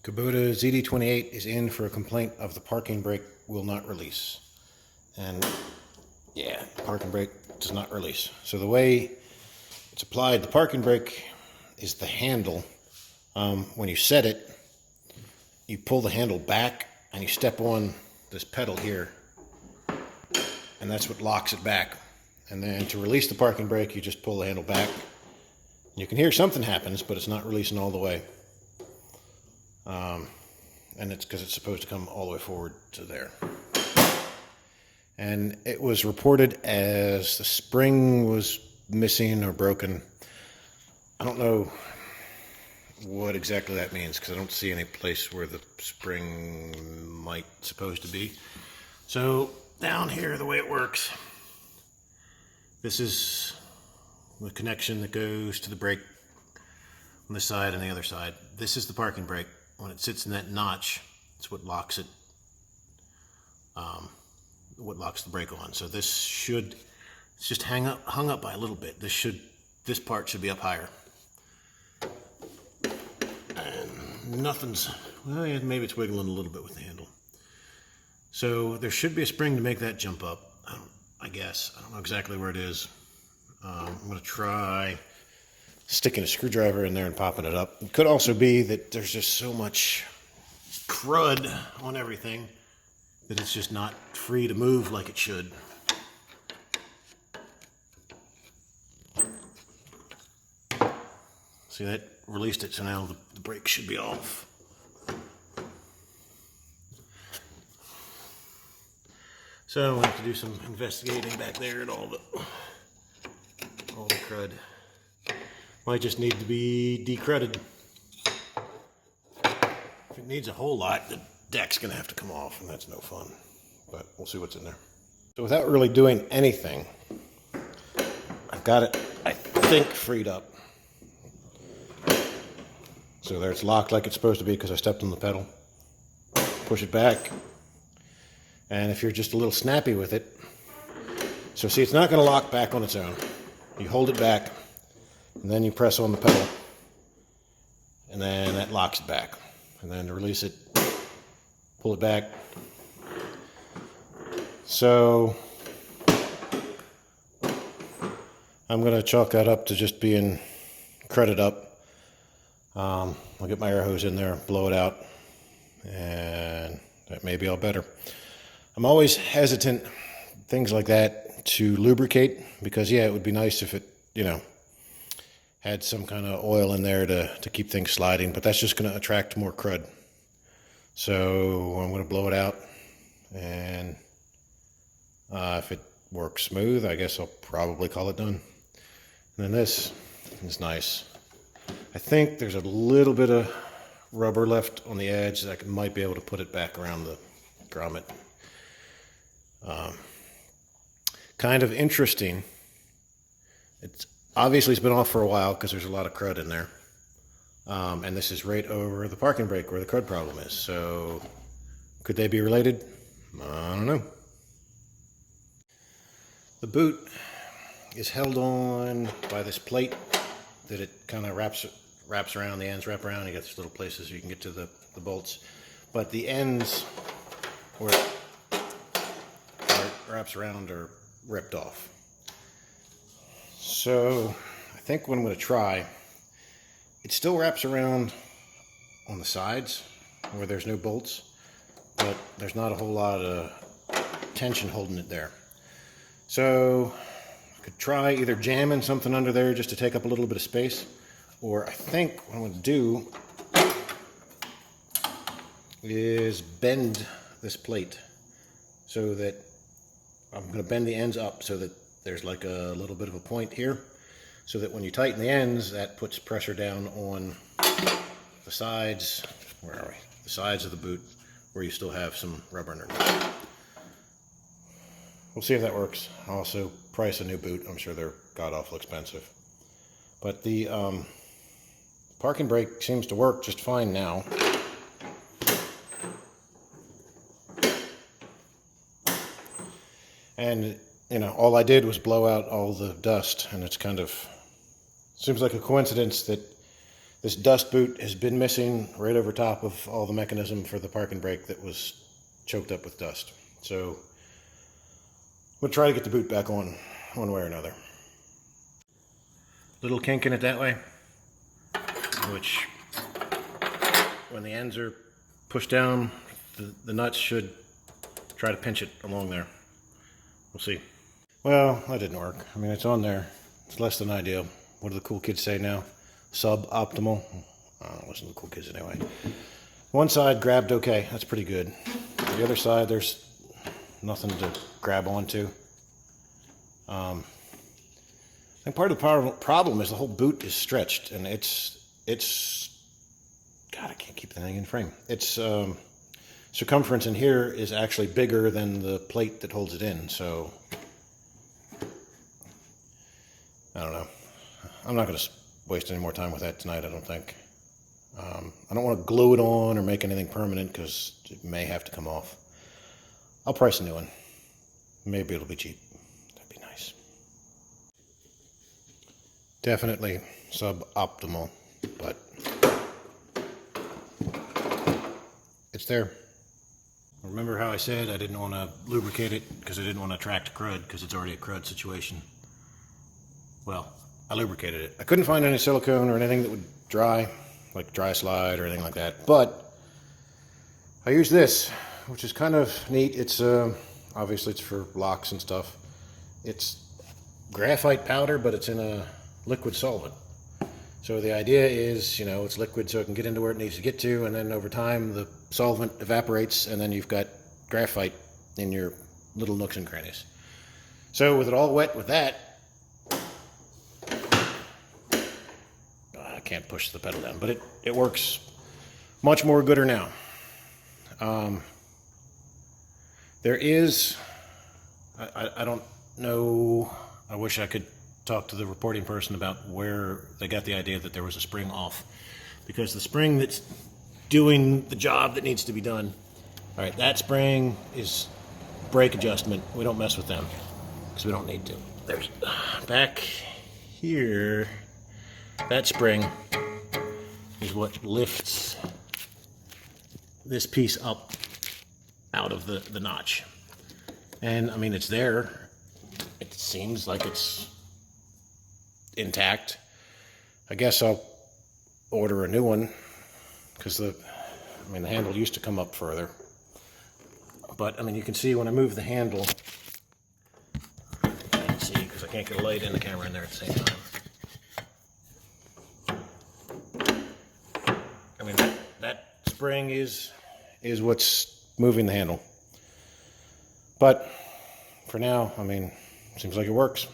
Kubota ZD28 is in for a complaint of the parking brake will not release. And yeah, the parking brake does not release. So the way it's applied, the parking brake is the handle. When you set it, you pull the handle back and you step on this pedal here, and that's what locks it back. And then to release the parking brake, you just pull the handle back. You can hear something happens, but it's not releasing all the way. And it's because it's supposed to come all the way forward to there. And it was reported as the spring was missing or broken. I don't know what exactly that means because I don't see any place where the spring might supposed to be. So down here, the way it works, this is the connection that goes to the brake on this side and the other side. This is the parking brake. When it sits in that notch, it's what locks it, what locks the brake on. So this should, it's just hung up by a little bit. This part should be up higher. And nothing's, well, yeah, maybe it's wiggling a little bit with the handle. So there should be a spring to make that jump up. I guess. I don't know exactly where it is. I'm going to try sticking a screwdriver in there and popping it up. It could also be that there's just so much crud on everything that it's just not free to move like it should. See, that released it, so now the brake should be off. So we'll have to do some investigating back there at all the crud. Might just need to be decrudded. If it needs a whole lot, the deck's gonna have to come off, and that's no fun. But we'll see what's in there. So without really doing anything, I've got it, I think, freed up. So there, it's locked like it's supposed to be because I stepped on the pedal. Push it back. And if you're just a little snappy with it, so see, it's not gonna lock back on its own. You hold it back, and then you press on the pedal, and then that locks it back. And then to release it, pull it back. So I'm going to chalk that up to just being crudded up. I'll get my air hose in there, blow it out, and that may be all better. I'm always hesitant, things like that, to lubricate, because yeah, it would be nice if it, you know, had some kind of oil in there to keep things sliding, but that's just going to attract more crud. So I'm going to blow it out, and if it works smooth, I guess I'll probably call it done. And then this is nice. I think there's a little bit of rubber left on the edge that I might be able to put it back around the grommet. Kind of interesting. Obviously, it's been off for a while because there's a lot of crud in there. And this is right over the parking brake where the crud problem is. So, could they be related? I don't know. The boot is held on by this plate that it kind of wraps around, the ends wrap around. You got these little places you can get to the bolts. But the ends where it wraps around are ripped off. So I think what I'm going to try, it still wraps around on the sides where there's no bolts, but there's not a whole lot of tension holding it there. So I could try either jamming something under there just to take up a little bit of space, or I think what I'm going to do is bend this plate so that I'm going to bend the ends up so that there's like a little bit of a point here, so that when you tighten the ends, that puts pressure down on the sides, where are we? The sides of the boot, where you still have some rubber underneath. We'll see if that works. I'll also price a new boot. I'm sure they're god-awful expensive. But the parking brake seems to work just fine now. And you know, all I did was blow out all the dust, and it's kind of, seems like a coincidence that This dust boot has been missing right over top of all the mechanism for the parking brake that was choked up with dust. So we'll try to get the boot back on one way or another. Little kink in it that way, which when the ends are pushed down, the nuts should try to pinch it along there. We'll see. Well, that didn't work. I mean, it's on there. It's less than ideal. What do the cool kids say now? Suboptimal. I don't listen to the cool kids anyway. One side grabbed okay. That's pretty good. The other side, there's nothing to grab onto. I think part of the problem is the whole boot is stretched, and it's God, I can't keep the thing in frame. Its circumference in here is actually bigger than the plate that holds it in, so I don't know. I'm not going to waste any more time with that tonight, I don't think. I don't want to glue it on or make anything permanent because it may have to come off. I'll price a new one. Maybe it'll be cheap. That'd be nice. Definitely suboptimal, but it's there. Remember how I said I didn't want to lubricate it because I didn't want to attract crud because it's already a crud situation? Well, I lubricated it. I couldn't find any silicone or anything that would dry, like dry slide or anything like that, but I used this, which is kind of neat. It's obviously it's for locks and stuff. It's graphite powder, but it's in a liquid solvent. So the idea is, you know, it's liquid so it can get into where it needs to get to, and then over time the solvent evaporates and then you've got graphite in your little nooks and crannies. So with it all wet with that, I can't push the pedal down, but it works much more gooder now. There is, I don't know, I wish I could talk to the reporting person about where they got the idea that there was a spring off, because the spring that's doing the job that needs to be done, all right, that spring is brake adjustment. We don't mess with them because we don't need to. There's back here, that spring is what lifts this piece up out of the notch. And I mean, it's there. It seems like it's intact. I guess I'll order a new one because the handle used to come up further. But I mean, you can see when I move the handle, you can see because I can't get a light and the camera in there at the same time. I mean, that spring is what's moving the handle. But for now, I mean, seems like it works.